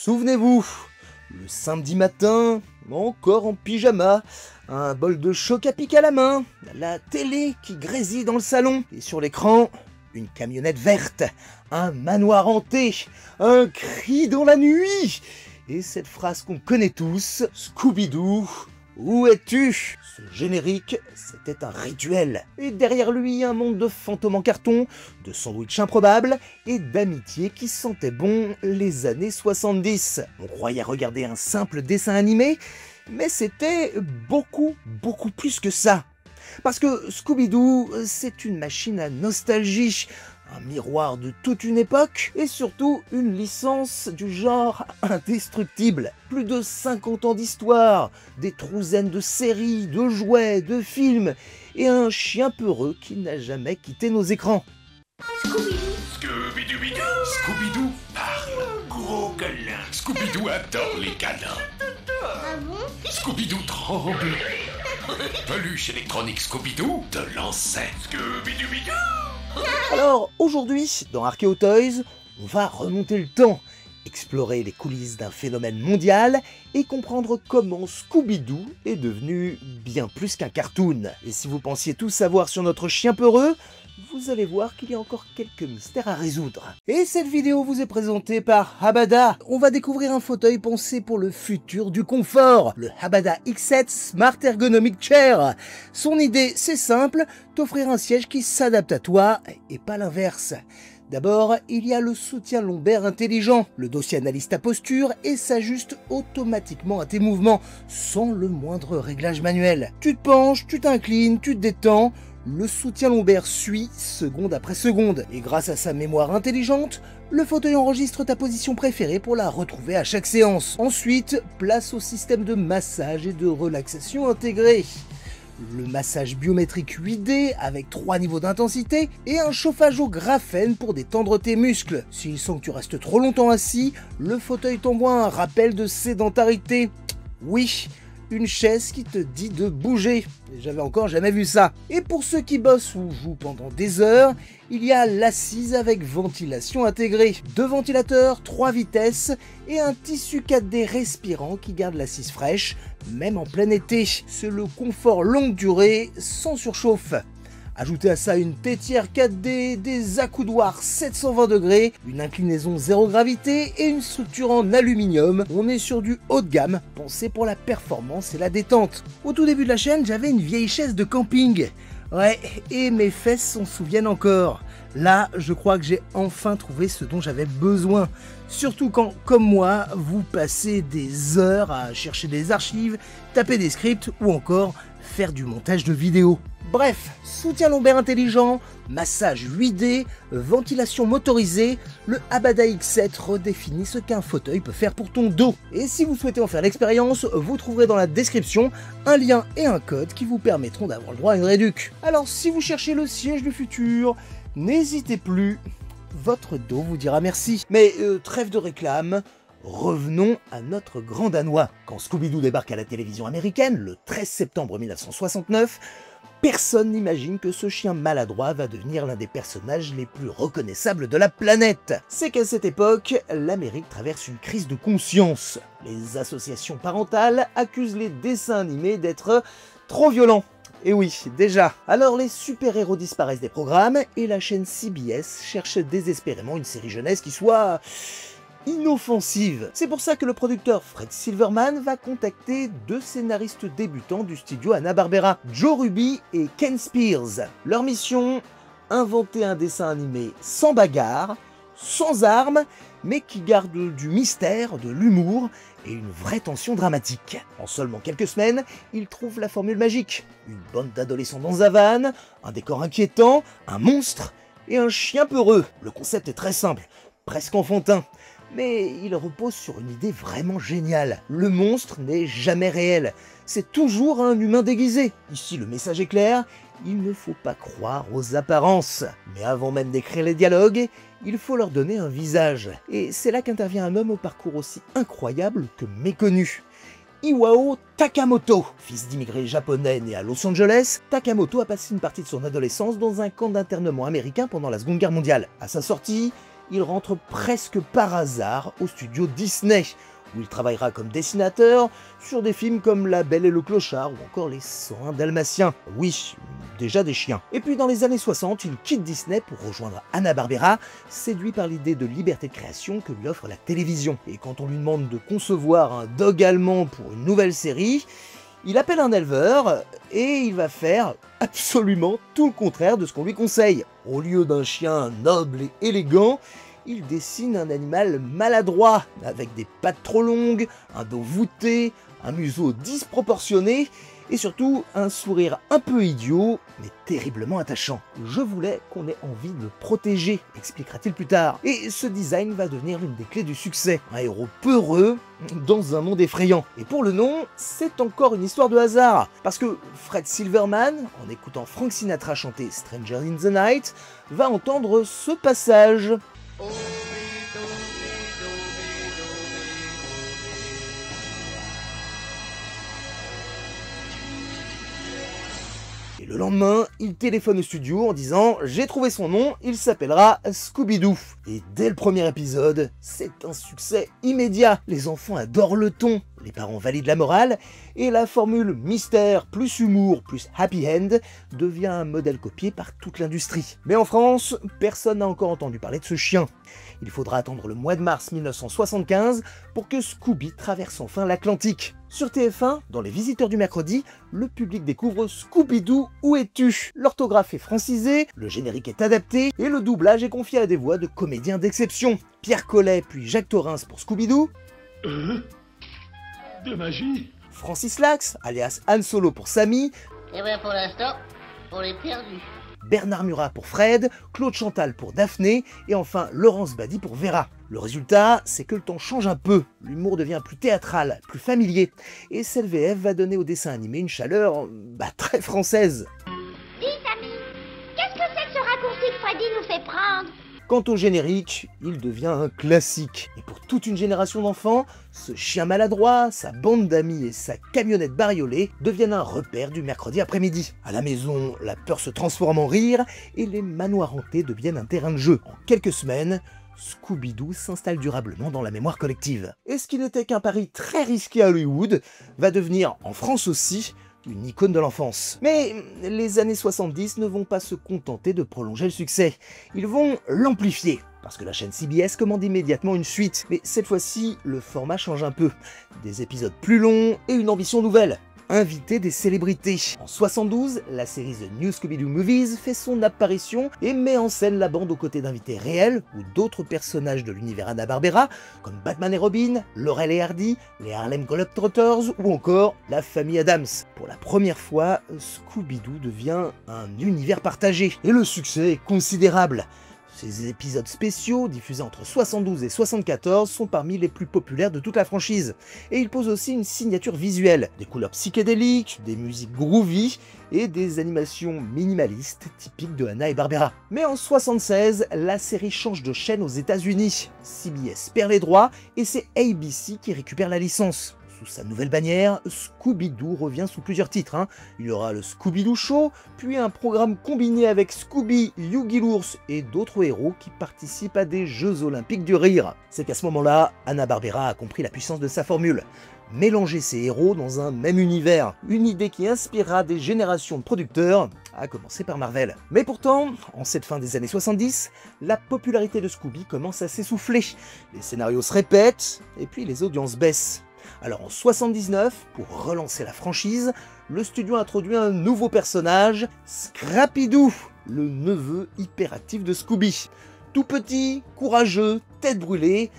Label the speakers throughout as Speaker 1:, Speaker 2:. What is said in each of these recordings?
Speaker 1: Souvenez-vous, le samedi matin, encore en pyjama, un bol de choc à pic à la main, la télé qui grésille dans le salon, et sur l'écran, une camionnette verte, un manoir hanté, un cri dans la nuit, et cette phrase qu'on connaît tous, Scooby-Doo, où es-tu? Ce générique, c'était un rituel. Et derrière lui, un monde de fantômes en carton, de sandwichs improbables et d'amitié qui sentaient bon les années 70. On croyait regarder un simple dessin animé, mais c'était beaucoup plus que ça. Parce que Scooby-Doo, c'est une machine à nostalgie, un miroir de toute une époque, et surtout une licence du genre indestructible. Plus de 50 ans d'histoire, des trouzaines de séries, de jouets, de films, et un chien peureux qui n'a jamais quitté nos écrans.
Speaker 2: Scooby-Doo, Scooby-Doo parle, gros câlin. Scooby-Doo adore les câlins.
Speaker 3: Ah bon?
Speaker 2: Scooby-Doo tremble. Peluche électronique Scooby-Doo de l'ancêtre. Scooby-Doo.
Speaker 1: Alors aujourd'hui, dans Archeo Toys, on va remonter le temps, explorer les coulisses d'un phénomène mondial et comprendre comment Scooby-Doo est devenu bien plus qu'un cartoon. Et si vous pensiez tout savoir sur notre chien peureux, vous allez voir qu'il y a encore quelques mystères à résoudre. Et cette vidéo vous est présentée par Habada. On va découvrir un fauteuil pensé pour le futur du confort, le Habada X7 Smart Ergonomic Chair. Son idée, c'est simple, t'offrir un siège qui s'adapte à toi et pas l'inverse. D'abord, il y a le soutien lombaire intelligent. Le dossier analyse ta posture et s'ajuste automatiquement à tes mouvements, sans le moindre réglage manuel. Tu te penches, tu t'inclines, tu te détends, le soutien lombaire suit seconde après seconde. Et grâce à sa mémoire intelligente, le fauteuil enregistre ta position préférée pour la retrouver à chaque séance. Ensuite, place au système de massage et de relaxation intégré. Le massage biométrique 8D avec 3 niveaux d'intensité et un chauffage au graphène pour détendre tes muscles. S'il sent que tu restes trop longtemps assis, le fauteuil t'envoie un rappel de sédentarité. Oui, une chaise qui te dit de bouger. J'avais encore jamais vu ça. Et pour ceux qui bossent ou jouent pendant des heures, il y a l'assise avec ventilation intégrée. 2 ventilateurs, 3 vitesses et un tissu 4D respirant qui garde l'assise fraîche, même en plein été. C'est le confort longue durée, sans surchauffe. Ajoutez à ça une tétière 4D, des accoudoirs 720 degrés, une inclinaison zéro gravité et une structure en aluminium. On est sur du haut de gamme, pensé pour la performance et la détente. Au tout début de la chaîne, j'avais une vieille chaise de camping. Ouais, et mes fesses s'en souviennent encore. Là, je crois que j'ai enfin trouvé ce dont j'avais besoin. Surtout quand, comme moi, vous passez des heures à chercher des archives, taper des scripts ou encore faire du montage de vidéos. Bref, soutien lombaire intelligent, massage 8D, ventilation motorisée, le Habada X7 redéfinit ce qu'un fauteuil peut faire pour ton dos. Et si vous souhaitez en faire l'expérience, vous trouverez dans la description un lien et un code qui vous permettront d'avoir le droit à une réduc. Alors si vous cherchez le siège du futur, n'hésitez plus, votre dos vous dira merci. Mais trêve de réclame, revenons à notre grand Danois. Quand Scooby-Doo débarque à la télévision américaine, le 13 septembre 1969, personne n'imagine que ce chien maladroit va devenir l'un des personnages les plus reconnaissables de la planète. C'est qu'à cette époque, l'Amérique traverse une crise de conscience. Les associations parentales accusent les dessins animés d'être trop violents. Et oui, déjà. Alors les super-héros disparaissent des programmes et la chaîne CBS cherche désespérément une série jeunesse qui soit inoffensive. C'est pour ça que le producteur Fred Silverman va contacter 2 scénaristes débutants du studio Hanna-Barbera, Joe Ruby et Ken Spears. Leur mission, inventer un dessin animé sans bagarre, sans armes, mais qui garde du mystère, de l'humour et une vraie tension dramatique. En seulement quelques semaines, ils trouvent la formule magique. Une bande d'adolescents dans un van, un décor inquiétant, un monstre et un chien peureux. Le concept est très simple, presque enfantin. Mais il repose sur une idée vraiment géniale. Le monstre n'est jamais réel, c'est toujours un humain déguisé. Ici le message est clair, il ne faut pas croire aux apparences. Mais avant même d'écrire les dialogues, il faut leur donner un visage. Et c'est là qu'intervient un homme au parcours aussi incroyable que méconnu. Iwao Takamoto. Fils d'immigrés japonais né à Los Angeles, Takamoto a passé une partie de son adolescence dans un camp d'internement américain pendant la Seconde Guerre mondiale. À sa sortie, il rentre presque par hasard au studio Disney, où il travaillera comme dessinateur sur des films comme La Belle et le Clochard ou encore Les 101 Dalmatiens. Oui, déjà des chiens. Et puis dans les années 60, il quitte Disney pour rejoindre Hanna-Barbera, séduit par l'idée de liberté de création que lui offre la télévision. Et quand on lui demande de concevoir un dog allemand pour une nouvelle série, il appelle un éleveur et il va faire absolument tout le contraire de ce qu'on lui conseille. Au lieu d'un chien noble et élégant, il dessine un animal maladroit, avec des pattes trop longues, un dos voûté, un museau disproportionné et surtout un sourire un peu idiot, mais terriblement attachant. Je voulais qu'on ait envie de le protéger, expliquera-t-il plus tard. Et ce design va devenir l'une des clés du succès. Un héros peureux dans un monde effrayant. Et pour le nom, c'est encore une histoire de hasard. Parce que Fred Silverman, en écoutant Frank Sinatra chanter Stranger in the Night, va entendre ce passage. Et le lendemain, il téléphone au studio en disant « J'ai trouvé son nom, il s'appellera Scooby-Doo ». Et dès le premier épisode, c'est un succès immédiat. Les enfants adorent le ton, les parents valident la morale, et la formule mystère plus humour plus happy end devient un modèle copié par toute l'industrie. Mais en France, personne n'a encore entendu parler de ce chien. Il faudra attendre le mois de mars 1975 pour que Scooby traverse enfin l'Atlantique. Sur TF1, dans Les Visiteurs du Mercredi, le public découvre Scooby-Doo, où es-tu? L'orthographe est francisée, le générique est adapté, et le doublage est confié à des voix de comédiens d'exception. Pierre Collet puis Jacques Torrens pour Scooby-Doo.
Speaker 2: De magie?
Speaker 1: Francis Lax, alias Han Solo pour Sammy.
Speaker 3: Et bien pour l'instant, on est perdu.
Speaker 1: Bernard Murat pour Fred, Claude Chantal pour Daphné, et enfin Laurence Badi pour Vera. Le résultat, c'est que le temps change un peu, l'humour devient plus théâtral, plus familier, et cette VF va donner au dessin animé une chaleur, très française.
Speaker 4: Dis, Samy, qu'est-ce que c'est que ce raccourci que Freddy nous fait prendre?
Speaker 1: Quant au générique, il devient un classique. Et pour toute une génération d'enfants, ce chien maladroit, sa bande d'amis et sa camionnette bariolée deviennent un repère du mercredi après-midi. À la maison, la peur se transforme en rire et les manoirs hantés deviennent un terrain de jeu. En quelques semaines, Scooby-Doo s'installe durablement dans la mémoire collective. Et ce qui n'était qu'un pari très risqué à Hollywood, va devenir, en France aussi, une icône de l'enfance. Mais les années 70 ne vont pas se contenter de prolonger le succès. Ils vont l'amplifier. Parce que la chaîne CBS commande immédiatement une suite. Mais cette fois-ci, le format change un peu. Des épisodes plus longs et une ambition nouvelle. Inviter des célébrités. En 72, la série The New Scooby-Doo Movies fait son apparition et met en scène la bande aux côtés d'invités réels ou d'autres personnages de l'univers Hanna-Barbera, comme Batman et Robin, Laurel et Hardy, les Harlem Globetrotters ou encore la famille Addams. Pour la première fois, Scooby-Doo devient un univers partagé et le succès est considérable. Ces épisodes spéciaux, diffusés entre 72 et 74, sont parmi les plus populaires de toute la franchise. Et ils posent aussi une signature visuelle, des couleurs psychédéliques, des musiques groovy et des animations minimalistes typiques de Hanna-Barbera. Mais en 76, la série change de chaîne aux États-Unis. CBS perd les droits et c'est ABC qui récupère la licence. Sous sa nouvelle bannière, Scooby-Doo revient sous plusieurs titres. Il y aura le Scooby-Doo Show, puis un programme combiné avec Scooby, Yogi l'ours et d'autres héros qui participent à des Jeux Olympiques du rire. C'est qu'à ce moment-là, Hanna-Barbera a compris la puissance de sa formule. Mélanger ces héros dans un même univers, une idée qui inspirera des générations de producteurs, à commencer par Marvel. Mais pourtant, en cette fin des années 70, la popularité de Scooby commence à s'essouffler. Les scénarios se répètent, et puis les audiences baissent. Alors en 79, pour relancer la franchise, le studio introduit un nouveau personnage, Scrappy-Doo, le neveu hyperactif de Scooby. Tout petit, courageux, tête brûlée,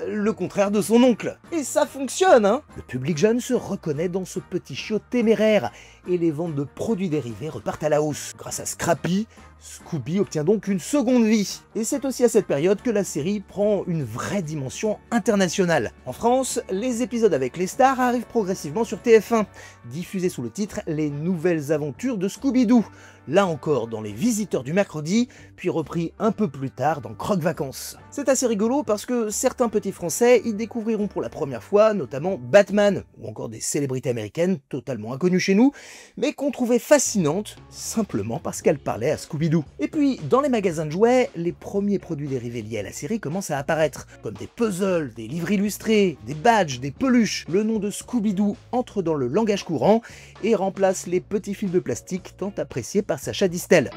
Speaker 1: le contraire de son oncle. Et ça fonctionne, hein! Le public jeune se reconnaît dans ce petit chiot téméraire, et les ventes de produits dérivés repartent à la hausse. Grâce à Scrappy, Scooby obtient donc une seconde vie. Et c'est aussi à cette période que la série prend une vraie dimension internationale. En France, les épisodes avec les stars arrivent progressivement sur TF1, diffusés sous le titre « Les nouvelles aventures de Scooby-Doo », là encore dans Les Visiteurs du Mercredi, puis repris un peu plus tard dans Croque-Vacances. C'est assez rigolo parce que certains petits Français y découvriront pour la première fois notamment Batman, ou encore des célébrités américaines totalement inconnues chez nous, mais qu'on trouvait fascinantes simplement parce qu'elles parlaient à Scooby-Doo. Scooby-Doo. Et puis, dans les magasins de jouets, les premiers produits dérivés liés à la série commencent à apparaître, comme des puzzles, des livres illustrés, des badges, des peluches. Le nom de Scooby-Doo entre dans le langage courant et remplace les petits films de plastique tant appréciés par Sacha Distel.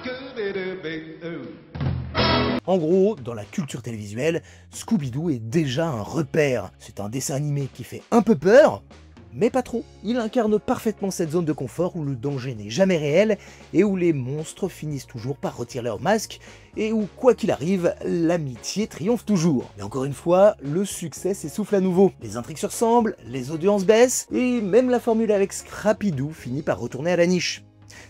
Speaker 1: En gros, dans la culture télévisuelle, Scooby-Doo est déjà un repère. C'est un dessin animé qui fait un peu peur, mais pas trop. Il incarne parfaitement cette zone de confort où le danger n'est jamais réel et où les monstres finissent toujours par retirer leur masque et où, quoi qu'il arrive, l'amitié triomphe toujours. Mais encore une fois, le succès s'essouffle à nouveau. Les intrigues se ressemblent, les audiences baissent et même la formule avec Scrappy-Doo finit par retourner à la niche.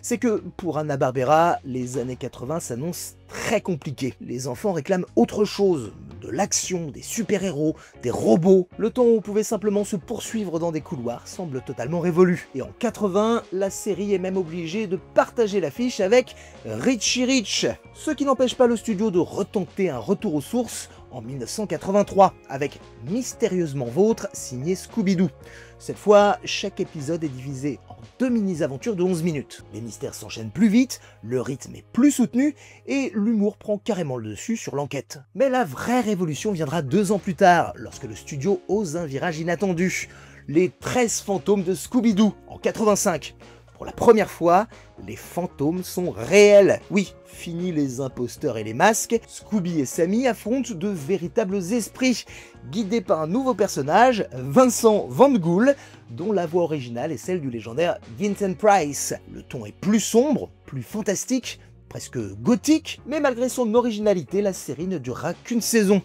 Speaker 1: C'est que, pour Hanna-Barbera, les années 80 s'annoncent très compliquées. Les enfants réclament autre chose, de l'action, des super-héros, des robots. Le temps où on pouvait simplement se poursuivre dans des couloirs semble totalement révolu. Et en 80, la série est même obligée de partager l'affiche avec Richie Rich. Ce qui n'empêche pas le studio de retenter un retour aux sources en 1983, avec Mystérieusement Vôtre, signé Scooby-Doo. Cette fois, chaque épisode est divisé en 2 mini-aventures de 11 minutes. Les mystères s'enchaînent plus vite, le rythme est plus soutenu, et l'humour prend carrément le dessus sur l'enquête. Mais la vraie révolution viendra 2 ans plus tard, lorsque le studio ose un virage inattendu. Les 13 fantômes de Scooby-Doo, en 85. Pour la première fois, les fantômes sont réels. Oui, fini les imposteurs et les masques, Scooby et Sammy affrontent de véritables esprits, guidés par un nouveau personnage, Vincent Van Gogh, dont la voix originale est celle du légendaire Vincent Price. Le ton est plus sombre, plus fantastique, presque gothique, mais malgré son originalité, la série ne durera qu'une saison.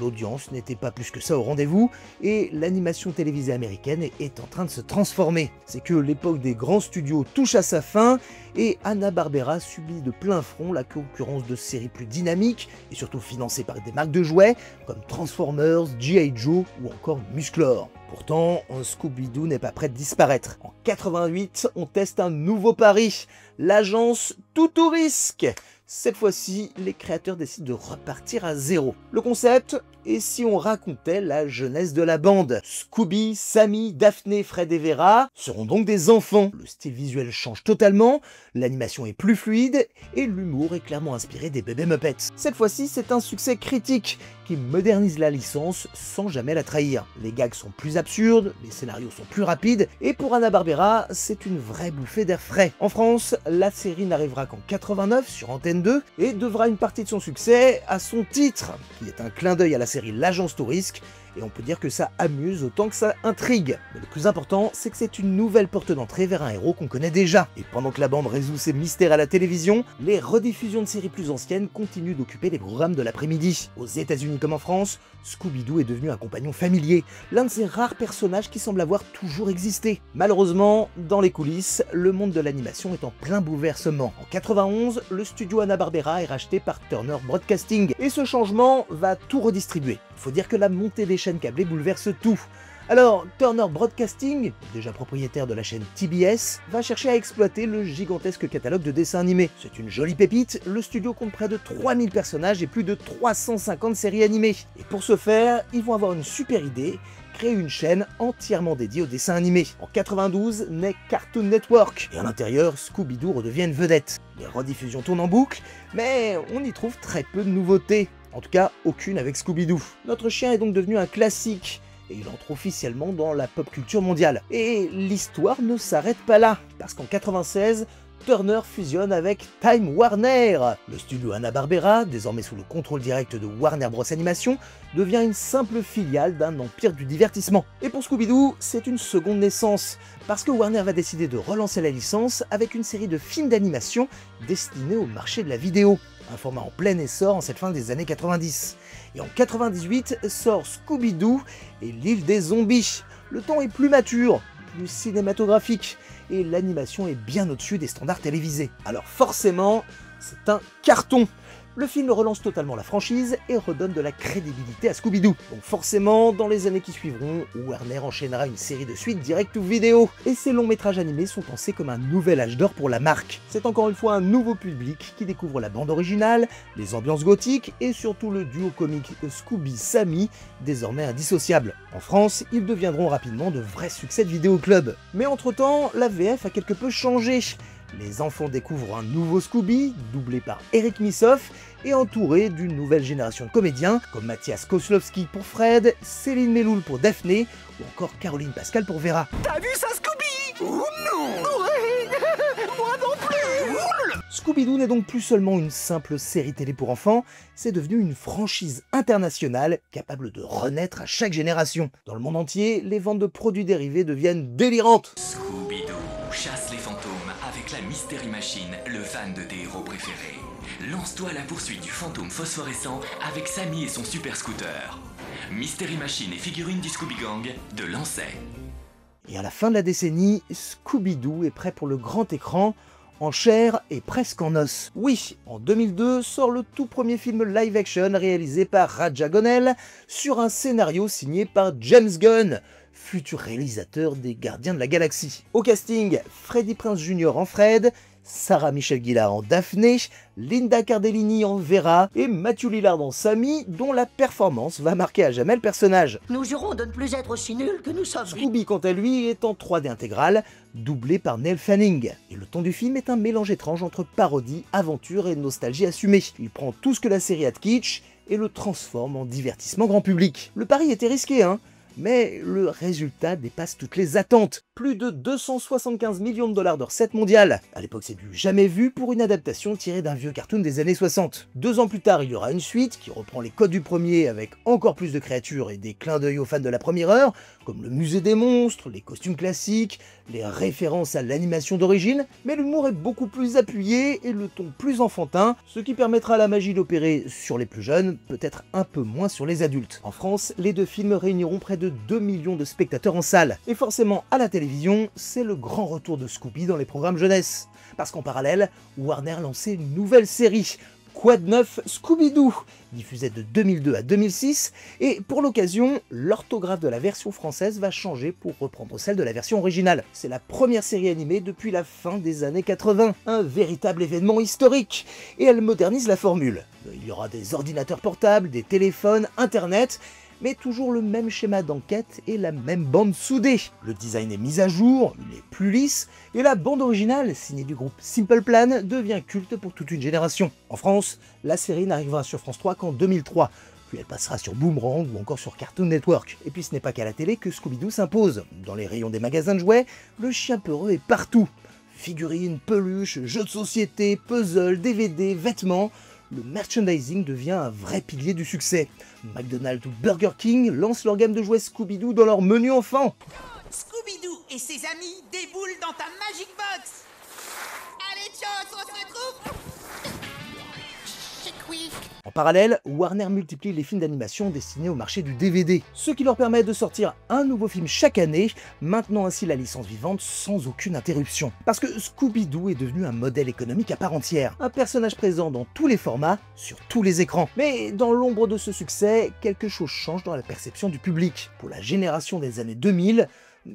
Speaker 1: L'audience n'était pas plus que ça au rendez-vous, et l'animation télévisée américaine est en train de se transformer. C'est que l'époque des grands studios touche à sa fin, et Hanna-Barbera subit de plein front la concurrence de séries plus dynamiques, et surtout financées par des marques de jouets, comme Transformers, G.I. Joe ou encore Musclor. Pourtant, Scooby-Doo n'est pas prêt de disparaître. En 88, on teste un nouveau pari, l'agence Tout au Risque. Cette fois-ci, les créateurs décident de repartir à zéro. Le concept, et si on racontait la jeunesse de la bande? Scooby, Sammy, Daphné, Fred et Vera seront donc des enfants. Le style visuel change totalement, l'animation est plus fluide, et l'humour est clairement inspiré des bébés Muppets. Cette fois-ci, c'est un succès critique qui modernise la licence sans jamais la trahir. Les gags sont plus absurdes, les scénarios sont plus rapides, et pour Hanna-Barbera, c'est une vraie bouffée d'air frais. En France, la série n'arrivera qu'en 89 sur Antenne 2, et devra une partie de son succès à son titre, qui est un clin d'œil à la série L'Agence Tout Risque, et on peut dire que ça amuse autant que ça intrigue. Mais le plus important, c'est que c'est une nouvelle porte d'entrée vers un héros qu'on connaît déjà. Et pendant que la bande résout ses mystères à la télévision, les rediffusions de séries plus anciennes continuent d'occuper les programmes de l'après-midi. Aux États-Unis comme en France, Scooby-Doo est devenu un compagnon familier, l'un de ces rares personnages qui semblent avoir toujours existé. Malheureusement, dans les coulisses, le monde de l'animation est en plein bouleversement. En 91, le studio Hanna-Barbera est racheté par Turner Broadcasting, et ce changement va tout redistribuer. Il faut dire que la montée des chaînes câblées bouleverse tout. Alors, Turner Broadcasting, déjà propriétaire de la chaîne TBS, va chercher à exploiter le gigantesque catalogue de dessins animés. C'est une jolie pépite, le studio compte près de 3000 personnages et plus de 350 séries animées. Et pour ce faire, ils vont avoir une super idée, créer une chaîne entièrement dédiée aux dessins animés. En 92 naît Cartoon Network, et à l'intérieur, Scooby-Doo redevient une vedette. Les rediffusions tournent en boucle, mais on y trouve très peu de nouveautés. En tout cas, aucune avec Scooby-Doo. Notre chien est donc devenu un classique, et il entre officiellement dans la pop culture mondiale. Et l'histoire ne s'arrête pas là, parce qu'en 96, Turner fusionne avec Time Warner. Le studio Hanna-Barbera, désormais sous le contrôle direct de Warner Bros Animation, devient une simple filiale d'un empire du divertissement. Et pour Scooby-Doo, c'est une seconde naissance, parce que Warner va décider de relancer la licence avec une série de films d'animation destinés au marché de la vidéo. Un format en plein essor en cette fin des années 90. Et en 98 sort Scooby-Doo et l'île des zombies. Le ton est plus mature, plus cinématographique, et l'animation est bien au-dessus des standards télévisés. Alors forcément, c'est un carton. Le film relance totalement la franchise et redonne de la crédibilité à Scooby-Doo. Donc forcément, dans les années qui suivront, Warner enchaînera une série de suites direct ou vidéo. Et ces longs métrages animés sont pensés comme un nouvel âge d'or pour la marque. C'est encore une fois un nouveau public qui découvre la bande originale, les ambiances gothiques et surtout le duo comique Scooby-Sammy, désormais indissociable. En France, ils deviendront rapidement de vrais succès de vidéoclub. Mais entre-temps, la VF a quelque peu changé. Les enfants découvrent un nouveau Scooby, doublé par Eric Missoff, et entouré d'une nouvelle génération de comédiens, comme Mathias Kozlowski pour Fred, Céline Meloul pour Daphné, ou encore Caroline Pascal pour Vera.
Speaker 2: T'as vu ça, Scooby? Oh non! Ouais! Moi non plus!
Speaker 1: Scooby-Doo n'est donc plus seulement une simple série télé pour enfants, c'est devenu une franchise internationale capable de renaître à chaque génération. Dans le monde entier, les ventes de produits dérivés deviennent délirantes.
Speaker 5: Scooby-Doo chasse les fantômes avec la Mystery Machine, le van de tes héros préférés. Lance-toi à la poursuite du fantôme phosphorescent avec Sammy et son super scooter. Mystery Machine et figurines du Scooby Gang de Lancet.
Speaker 1: Et à la fin de la décennie, Scooby-Doo est prêt pour le grand écran, en chair et presque en os. Oui, en 2002 sort le tout premier film live-action réalisé par Raja Gonel sur un scénario signé par James Gunn, futur réalisateur des Gardiens de la Galaxie. Au casting, Freddie Prinze Jr. en Fred, Sarah Michelle Gellar en Daphné, Linda Cardellini en Vera et Matthew Lillard en Sammy, dont la performance va marquer à jamais le personnage.
Speaker 6: Nous jurons de ne plus être aussi nuls que nous sommes.
Speaker 1: Scooby, quant à lui, est en 3D intégrale, doublé par Neil Fanning. Et le ton du film est un mélange étrange entre parodie, aventure et nostalgie assumée. Il prend tout ce que la série a de kitsch et le transforme en divertissement grand public. Le pari était risqué, mais le résultat dépasse toutes les attentes. Plus de 275 millions de dollars de recettes mondiales. À l'époque, c'est du jamais vu pour une adaptation tirée d'un vieux cartoon des années 60. 2 ans plus tard, il y aura une suite qui reprend les codes du premier avec encore plus de créatures et des clins d'œil aux fans de la première heure, comme le musée des monstres, les costumes classiques, les références à l'animation d'origine, mais l'humour est beaucoup plus appuyé et le ton plus enfantin, ce qui permettra à la magie d'opérer sur les plus jeunes, peut-être un peu moins sur les adultes. En France, les 2 films réuniront près de 2 millions de spectateurs en salle. Et forcément, à la télévision, c'est le grand retour de Scooby dans les programmes jeunesse. Parce qu'en parallèle, Warner lançait une nouvelle série, Quoi de neuf Scooby-Doo, diffusée de 2002 à 2006, et pour l'occasion, l'orthographe de la version française va changer pour reprendre celle de la version originale. C'est la première série animée depuis la fin des années 80, un véritable événement historique, et elle modernise la formule. Il y aura des ordinateurs portables, des téléphones, internet, mais toujours le même schéma d'enquête et la même bande soudée. Le design est mis à jour, il est plus lisse, et la bande originale, signée du groupe Simple Plan, devient culte pour toute une génération. En France, la série n'arrivera sur France 3 qu'en 2003, puis elle passera sur Boomerang ou encore sur Cartoon Network. Et puis ce n'est pas qu'à la télé que Scooby-Doo s'impose. Dans les rayons des magasins de jouets, le chien peureux est partout. Figurines, peluches, jeux de société, puzzles, DVD, vêtements... Le merchandising devient un vrai pilier du succès. McDonald's ou Burger King lancent leur gamme de jouets Scooby-Doo dans leur menu enfant.
Speaker 7: Scooby-Doo et ses amis déboulent dans ta Magic Box. Allez, Chance, on se retrouve.
Speaker 1: En parallèle, Warner multiplie les films d'animation destinés au marché du DVD, ce qui leur permet de sortir un nouveau film chaque année, maintenant ainsi la licence vivante sans aucune interruption. Parce que Scooby-Doo est devenu un modèle économique à part entière, un personnage présent dans tous les formats, sur tous les écrans. Mais dans l'ombre de ce succès, quelque chose change dans la perception du public. Pour la génération des années 2000,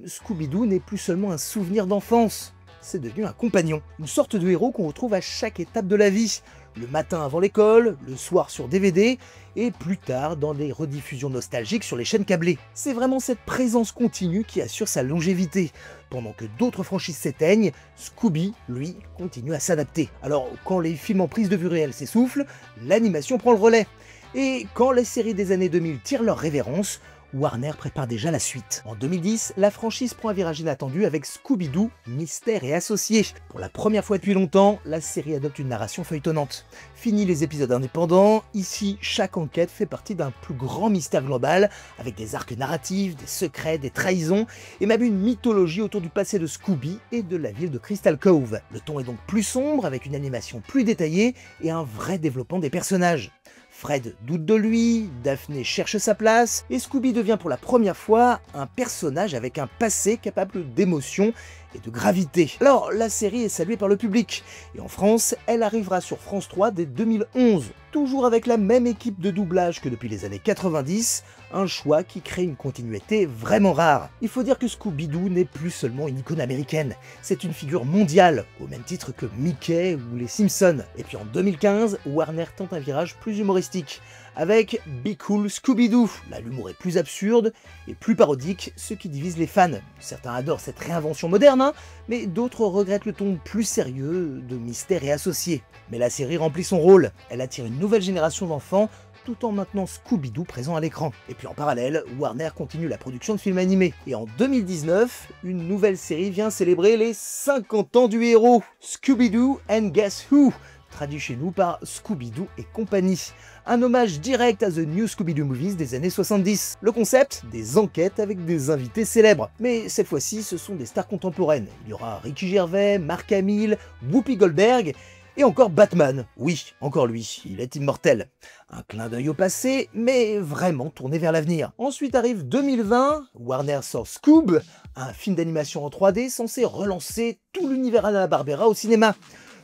Speaker 1: Scooby-Doo n'est plus seulement un souvenir d'enfance, c'est devenu un compagnon, une sorte de héros qu'on retrouve à chaque étape de la vie. Le matin avant l'école, le soir sur DVD, et plus tard dans des rediffusions nostalgiques sur les chaînes câblées. C'est vraiment cette présence continue qui assure sa longévité. Pendant que d'autres franchises s'éteignent, Scooby, lui, continue à s'adapter. Alors, quand les films en prise de vue réelle s'essoufflent, l'animation prend le relais. Et quand les séries des années 2000 tirent leur révérence, Warner prépare déjà la suite. En 2010, la franchise prend un virage inattendu avec Scooby-Doo, Mystère et Associés. Pour la première fois depuis longtemps, la série adopte une narration feuilletonnante. Fini les épisodes indépendants, ici chaque enquête fait partie d'un plus grand mystère global, avec des arcs narratifs, des secrets, des trahisons, et même une mythologie autour du passé de Scooby et de la ville de Crystal Cove. Le ton est donc plus sombre, avec une animation plus détaillée et un vrai développement des personnages. Fred doute de lui, Daphné cherche sa place, et Scooby devient pour la première fois un personnage avec un passé capable d'émotion et de gravité. Alors, la série est saluée par le public, et en France, elle arrivera sur France 3 dès 2011, toujours avec la même équipe de doublage que depuis les années 90, un choix qui crée une continuité vraiment rare. Il faut dire que Scooby-Doo n'est plus seulement une icône américaine, c'est une figure mondiale, au même titre que Mickey ou les Simpsons. Et puis en 2015, Warner tente un virage plus humoristique, avec Be Cool Scooby-Doo. Là, l'humour est plus absurde et plus parodique, ce qui divise les fans. Certains adorent cette réinvention moderne, hein, mais d'autres regrettent le ton plus sérieux de Mystère et Associés. Mais la série remplit son rôle, elle attire une nouvelle génération d'enfants, tout en maintenant Scooby-Doo présent à l'écran. Et puis en parallèle, Warner continue la production de films animés. Et en 2019, une nouvelle série vient célébrer les 50 ans du héros, Scooby-Doo and Guess Who, traduit chez nous par Scooby-Doo et compagnie. Un hommage direct à The New Scooby-Doo Movies des années 70. Le concept, des enquêtes avec des invités célèbres. Mais cette fois-ci, ce sont des stars contemporaines. Il y aura Ricky Gervais, Mark Hamill, Whoopi Goldberg, et encore Batman. Oui, encore lui, il est immortel. Un clin d'œil au passé, mais vraiment tourné vers l'avenir. Ensuite arrive 2020, Warner sort Scoob, un film d'animation en 3D censé relancer tout l'univers Hanna-Barbera au cinéma.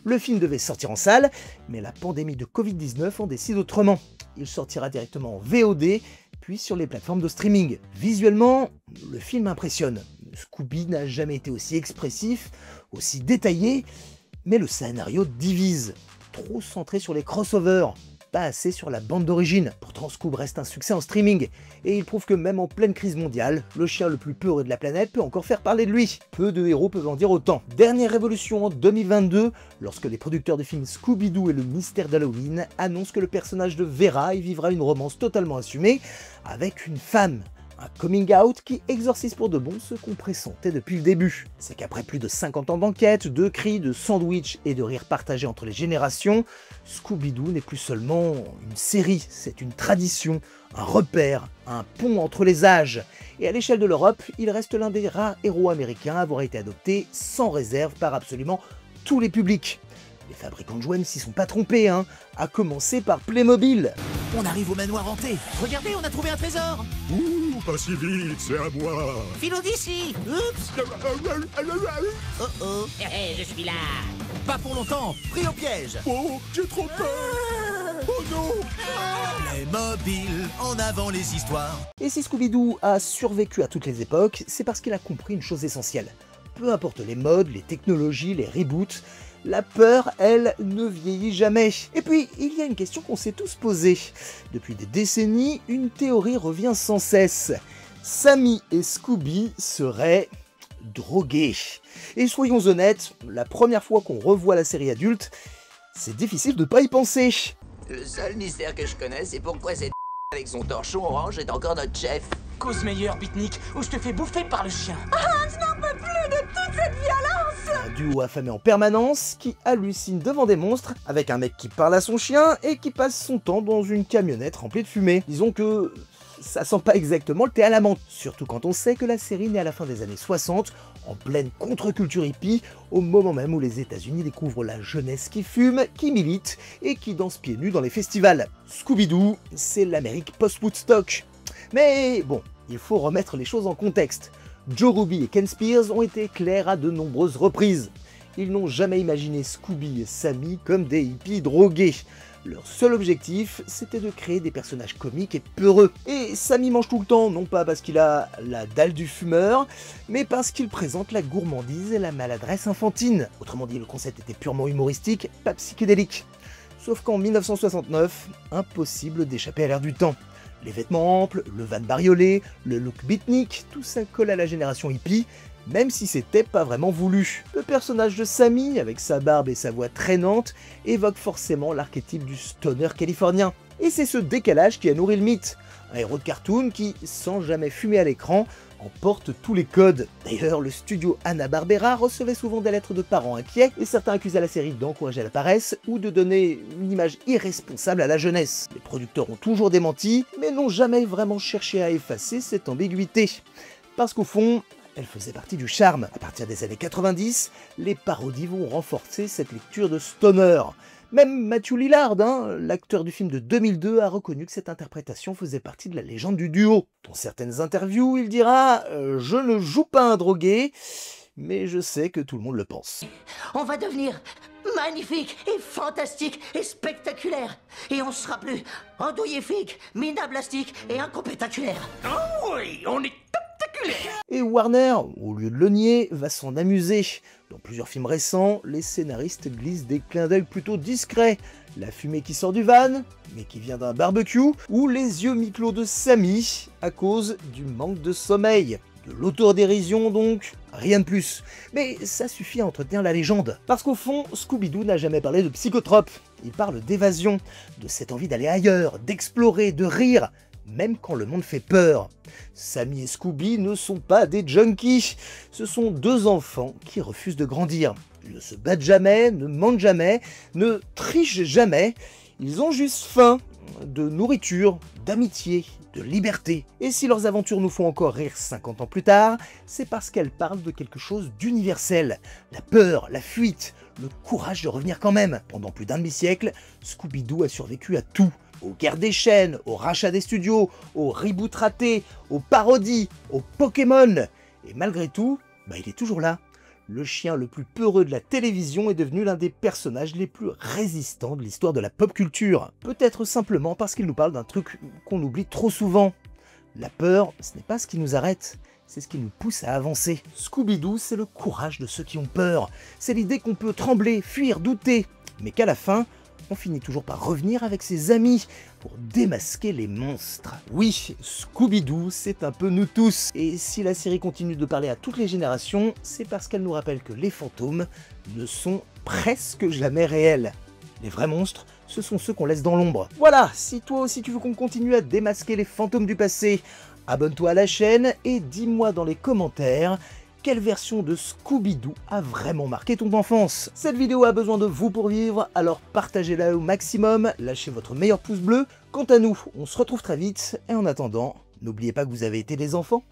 Speaker 1: Le film devait sortir en salle, mais la pandémie de Covid-19 en décide autrement. Il sortira directement en VOD, puis sur les plateformes de streaming. Visuellement, le film impressionne. Scooby n'a jamais été aussi expressif, aussi détaillé, mais le scénario divise. Trop centré sur les crossovers, pas assez sur la bande d'origine. Pourtant Scoob reste un succès en streaming, et il prouve que même en pleine crise mondiale, le chien le plus peureux de la planète peut encore faire parler de lui. Peu de héros peuvent en dire autant. Dernière révolution en 2022, lorsque les producteurs de films Scooby-Doo et le mystère d'Halloween annoncent que le personnage de Vera y vivra une romance totalement assumée avec une femme. Un coming out qui exorcise pour de bon ce qu'on pressentait depuis le début. C'est qu'après plus de 50 ans d'enquête, de cris, de sandwich et de rires partagés entre les générations, Scooby-Doo n'est plus seulement une série, c'est une tradition, un repère, un pont entre les âges. Et à l'échelle de l'Europe, il reste l'un des rares héros américains à avoir été adopté sans réserve par absolument tous les publics. Les fabricants de jouets ne s'y sont pas trompés, hein, à commencer par Playmobil.
Speaker 2: On arrive au manoir hanté. Regardez, on a trouvé un trésor.
Speaker 8: Ouh, pas si vite, c'est à moi.
Speaker 2: Filons d'ici. Oups. Oh oh.
Speaker 3: Je suis là.
Speaker 2: Pas pour longtemps. Pris au piège.
Speaker 8: Oh, j'ai trop peur. Oh non.
Speaker 2: Playmobil, en avant les histoires.
Speaker 1: Et si Scooby-Doo a survécu à toutes les époques, c'est parce qu'il a compris une chose essentielle. Peu importe les modes, les technologies, les reboots, la peur, elle, ne vieillit jamais. Et puis, il y a une question qu'on s'est tous posée. Depuis des décennies, une théorie revient sans cesse. Sammy et Scooby seraient drogués. Et soyons honnêtes, la première fois qu'on revoit la série adulte, c'est difficile de pas y penser.
Speaker 9: Le seul mystère que je connais, c'est pourquoi cette avec son torchon orange est encore notre chef.
Speaker 7: Cause meilleure, Bitnik, ou je te fais bouffer par le chien.
Speaker 4: Je n'en peux plus de toute cette violence.
Speaker 1: Un duo affamé en permanence qui hallucine devant des monstres avec un mec qui parle à son chien et qui passe son temps dans une camionnette remplie de fumée. Disons que ça sent pas exactement le thé à la menthe, surtout quand on sait que la série naît à la fin des années 60, en pleine contre-culture hippie, au moment même où les États-Unis découvrent la jeunesse qui fume, qui milite et qui danse pieds nus dans les festivals. Scooby-Doo, c'est l'Amérique post-Woodstock. Mais bon, il faut remettre les choses en contexte. Joe Ruby et Ken Spears ont été clairs à de nombreuses reprises. Ils n'ont jamais imaginé Scooby et Sammy comme des hippies drogués. Leur seul objectif, c'était de créer des personnages comiques et peureux. Et Sammy mange tout le temps, non pas parce qu'il a la dalle du fumeur, mais parce qu'il présente la gourmandise et la maladresse infantine. Autrement dit, le concept était purement humoristique, pas psychédélique. Sauf qu'en 1969, impossible d'échapper à l'air du temps. Les vêtements amples, le van bariolé, le look beatnik, tout ça colle à la génération hippie, même si c'était pas vraiment voulu. Le personnage de Sammy, avec sa barbe et sa voix traînante, évoque forcément l'archétype du stoner californien. Et c'est ce décalage qui a nourri le mythe. Un héros de cartoon qui, sans jamais fumer à l'écran, emporte tous les codes. D'ailleurs, le studio Hanna-Barbera recevait souvent des lettres de parents inquiets, et certains accusaient la série d'encourager la paresse ou de donner une image irresponsable à la jeunesse. Les producteurs ont toujours démenti, mais n'ont jamais vraiment cherché à effacer cette ambiguïté. Parce qu'au fond, elle faisait partie du charme. À partir des années 90, les parodies vont renforcer cette lecture de stoner. Même Matthew Lillard, l'acteur du film de 2002, a reconnu que cette interprétation faisait partie de la légende du duo. Dans certaines interviews, il dira « Je ne joue pas un drogué, mais je sais que tout le monde le pense. »
Speaker 6: On va devenir magnifique et fantastique et spectaculaire. Et on sera plus andouilléfique, minablastique et incompétaculaire.
Speaker 2: Oh oui, on est spectaculaire.
Speaker 1: Et Warner, au lieu de le nier, va s'en amuser. Dans plusieurs films récents, les scénaristes glissent des clins d'œil plutôt discrets. La fumée qui sort du van, mais qui vient d'un barbecue, ou les yeux mi-clos de Sammy à cause du manque de sommeil. De l'autodérision donc, rien de plus. Mais ça suffit à entretenir la légende. Parce qu'au fond, Scooby-Doo n'a jamais parlé de psychotrope. Il parle d'évasion, de cette envie d'aller ailleurs, d'explorer, de rire, même quand le monde fait peur. Sammy et Scooby ne sont pas des junkies, ce sont deux enfants qui refusent de grandir. Ils ne se battent jamais, ne mentent jamais, ne trichent jamais, ils ont juste faim de nourriture, d'amitié, de liberté. Et si leurs aventures nous font encore rire 50 ans plus tard, c'est parce qu'elles parlent de quelque chose d'universel. La peur, la fuite, le courage de revenir quand même. Pendant plus d'un demi-siècle, Scooby-Doo a survécu à tout. Aux guerres des chaînes, au rachat des studios, aux reboots ratés, aux parodies, aux Pokémon. Et malgré tout, il est toujours là. Le chien le plus peureux de la télévision est devenu l'un des personnages les plus résistants de l'histoire de la pop culture. Peut-être simplement parce qu'il nous parle d'un truc qu'on oublie trop souvent. La peur, ce n'est pas ce qui nous arrête, c'est ce qui nous pousse à avancer. Scooby-Doo, c'est le courage de ceux qui ont peur. C'est l'idée qu'on peut trembler, fuir, douter, mais qu'à la fin, on finit toujours par revenir avec ses amis pour démasquer les monstres. Oui, Scooby-Doo, c'est un peu nous tous. Et si la série continue de parler à toutes les générations, c'est parce qu'elle nous rappelle que les fantômes ne sont presque jamais réels. Les vrais monstres, ce sont ceux qu'on laisse dans l'ombre. Voilà, si toi aussi tu veux qu'on continue à démasquer les fantômes du passé, abonne-toi à la chaîne et dis-moi dans les commentaires quelle version de Scooby-Doo a vraiment marqué ton enfance. Cette vidéo a besoin de vous pour vivre, alors partagez-la au maximum, lâchez votre meilleur pouce bleu. Quant à nous, on se retrouve très vite, et en attendant, n'oubliez pas que vous avez été des enfants.